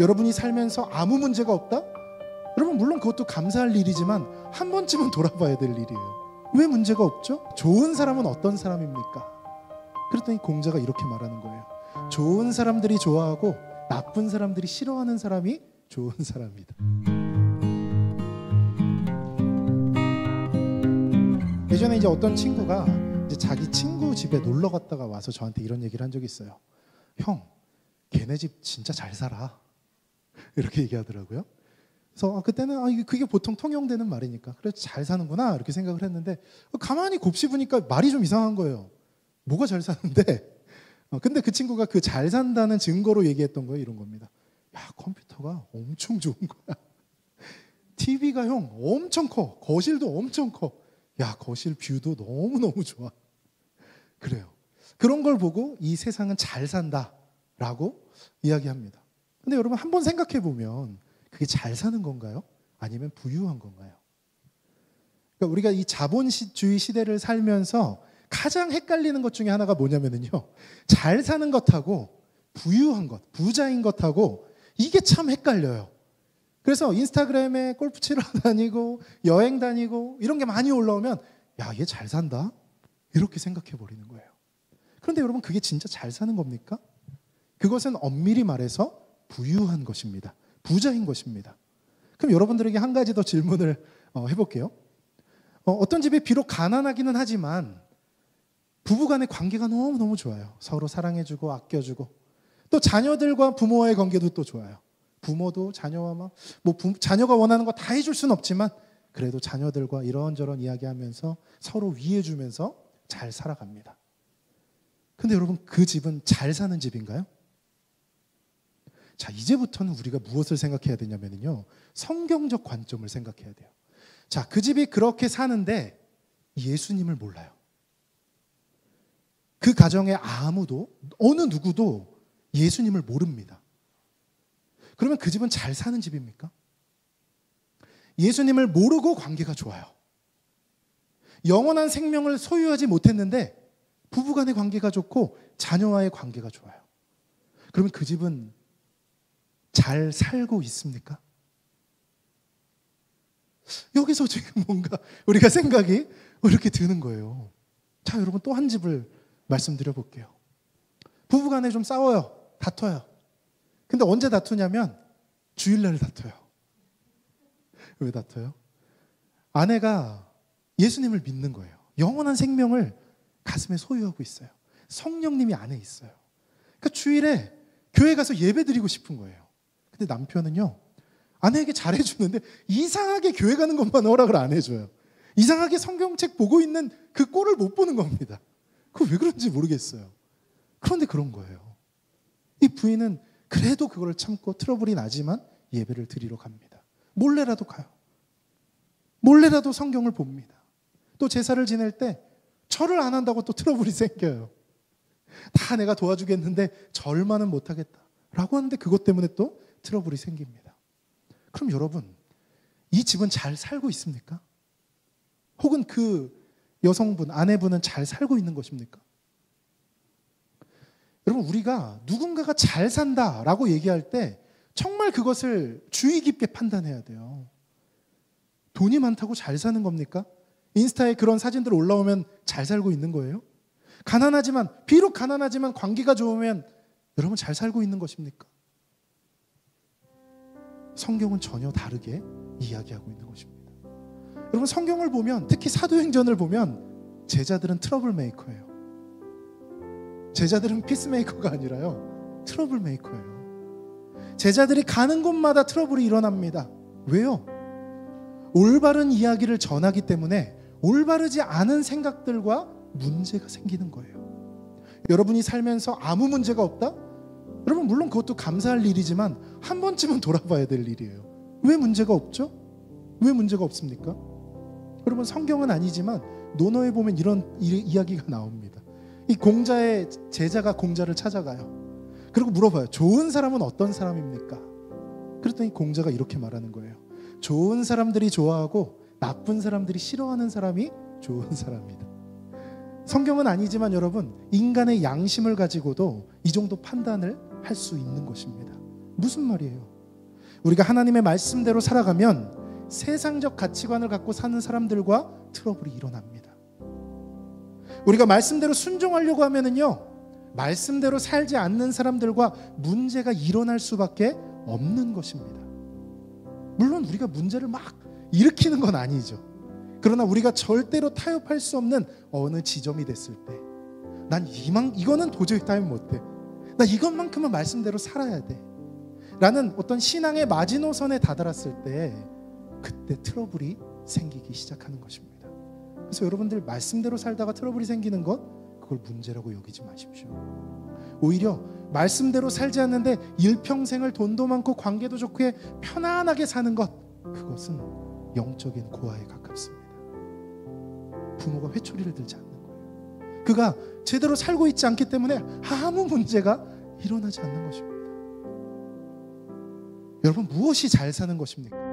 여러분이 살면서 아무 문제가 없다? 여러분 물론 그것도 감사할 일이지만 한 번쯤은 돌아봐야 될 일이에요. 왜 문제가 없죠? 좋은 사람은 어떤 사람입니까? 그랬더니 공자가 이렇게 말하는 거예요. 좋은 사람들이 좋아하고 나쁜 사람들이 싫어하는 사람이 좋은 사람이다. 예전에 이제 어떤 친구가 이제 자기 친구 집에 놀러 갔다가 와서 저한테 이런 얘기를 한 적이 있어요. 형, 걔네 집 진짜 잘 살아. 이렇게 얘기하더라고요. 그래서 그때는 그게 보통 통용되는 말이니까 그래 잘 사는구나 이렇게 생각을 했는데 가만히 곱씹으니까 말이 좀 이상한 거예요. 뭐가 잘 사는데? 근데 그 친구가 그 잘 산다는 증거로 얘기했던 거예요. 이런 겁니다. 야, 컴퓨터가 엄청 좋은 거야. TV가 형 엄청 커. 거실도 엄청 커. 야, 거실 뷰도 너무너무 좋아. 그래요. 그런 걸 보고 이 세상은 잘 산다라고 이야기합니다. 근데 여러분 한번 생각해 보면 그게 잘 사는 건가요? 아니면 부유한 건가요? 그러니까 우리가 이 자본주의 시대를 살면서 가장 헷갈리는 것 중에 하나가 뭐냐면요. 잘 사는 것하고 부유한 것, 부자인 것하고 이게 참 헷갈려요. 그래서 인스타그램에 골프 치러 다니고 여행 다니고 이런 게 많이 올라오면 야, 얘 잘 산다? 이렇게 생각해 버리는 거예요. 그런데 여러분 그게 진짜 잘 사는 겁니까? 그것은 엄밀히 말해서 부유한 것입니다. 부자인 것입니다. 그럼 여러분들에게 한 가지 더 질문을 해볼게요. 어떤 집이 비록 가난하기는 하지만 부부간의 관계가 너무너무 좋아요. 서로 사랑해주고 아껴주고 또 자녀들과 부모와의 관계도 또 좋아요. 부모도 자녀와 자녀가 원하는 거 다 해줄 수는 없지만 그래도 자녀들과 이런저런 이야기하면서 서로 위해주면서 잘 살아갑니다. 근데 여러분 그 집은 잘 사는 집인가요? 자, 이제부터는 우리가 무엇을 생각해야 되냐면요. 성경적 관점을 생각해야 돼요. 자, 그 집이 그렇게 사는데 예수님을 몰라요. 그 가정에 아무도 어느 누구도 예수님을 모릅니다. 그러면 그 집은 잘 사는 집입니까? 예수님을 모르고 관계가 좋아요. 영원한 생명을 소유하지 못했는데 부부간의 관계가 좋고 자녀와의 관계가 좋아요. 그러면 그 집은 잘 살고 있습니까? 여기서 지금 뭔가 우리가 생각이 이렇게 드는 거예요. 자, 여러분 또 한 집을 말씀드려 볼게요. 부부간에 좀 싸워요. 다퉈요. 근데 언제 다투냐면 주일날 다퉈요. 왜 다퉈요? 아내가 예수님을 믿는 거예요. 영원한 생명을 가슴에 소유하고 있어요. 성령님이 안에 있어요. 그러니까 주일에 교회 가서 예배 드리고 싶은 거예요. 근데 남편은요, 아내에게 잘해주는데 이상하게 교회 가는 것만 허락을 안 해줘요. 이상하게 성경책 보고 있는 그 꼴을 못 보는 겁니다. 그거 왜 그런지 모르겠어요. 그런데 그런 거예요. 이 부인은 그래도 그걸 참고 트러블이 나지만 예배를 드리러 갑니다. 몰래라도 가요. 몰래라도 성경을 봅니다. 또 제사를 지낼 때 절을 안 한다고 또 트러블이 생겨요. 다 내가 도와주겠는데 절만은 못하겠다라고 하는데 그것 때문에 또 트러블이 생깁니다. 그럼 여러분, 이 집은 잘 살고 있습니까? 혹은 그 여성분, 아내분은 잘 살고 있는 것입니까? 여러분, 우리가 누군가가 잘 산다라고 얘기할 때 정말 그것을 주의 깊게 판단해야 돼요. 돈이 많다고 잘 사는 겁니까? 인스타에 그런 사진들 올라오면 잘 살고 있는 거예요? 비록 가난하지만 관계가 좋으면 여러분 잘 살고 있는 것입니까? 성경은 전혀 다르게 이야기하고 있는 것입니다. 여러분 성경을 보면, 특히 사도행전을 보면 제자들은 트러블 메이커예요. 제자들은 피스메이커가 아니라요, 트러블 메이커예요. 제자들이 가는 곳마다 트러블이 일어납니다. 왜요? 올바른 이야기를 전하기 때문에 올바르지 않은 생각들과 문제가 생기는 거예요. 여러분이 살면서 아무 문제가 없다? 여러분 물론 그것도 감사할 일이지만 한 번쯤은 돌아봐야 될 일이에요. 왜 문제가 없죠? 왜 문제가 없습니까? 여러분 성경은 아니지만 논어에 보면 이런 이야기가 나옵니다. 이 공자의 제자가 공자를 찾아가요. 그리고 물어봐요. 좋은 사람은 어떤 사람입니까? 그랬더니 공자가 이렇게 말하는 거예요. 좋은 사람들이 좋아하고 나쁜 사람들이 싫어하는 사람이 좋은 사람이다. 성경은 아니지만 여러분 인간의 양심을 가지고도 이 정도 판단을 할 수 있는 것입니다. 무슨 말이에요? 우리가 하나님의 말씀대로 살아가면 세상적 가치관을 갖고 사는 사람들과 트러블이 일어납니다. 우리가 말씀대로 순종하려고 하면은요, 말씀대로 살지 않는 사람들과 문제가 일어날 수밖에 없는 것입니다. 물론 우리가 문제를 막 일으키는 건 아니죠. 그러나 우리가 절대로 타협할 수 없는 어느 지점이 됐을 때, 난 이거는 도저히 타협 못해, 나 이것만큼은 말씀대로 살아야 돼 라는 어떤 신앙의 마지노선에 다다랐을 때, 그때 트러블이 생기기 시작하는 것입니다. 그래서 여러분들, 말씀대로 살다가 트러블이 생기는 것, 그걸 문제라고 여기지 마십시오. 오히려 말씀대로 살지 않는데 일평생을 돈도 많고 관계도 좋고 편안하게 사는 것, 그것은 영적인 고아에 가깝습니다. 부모가 회초리를 들지 않는 거예요. 그가 제대로 살고 있지 않기 때문에 아무 문제가 일어나지 않는 것입니다. 여러분, 무엇이 잘 사는 것입니까?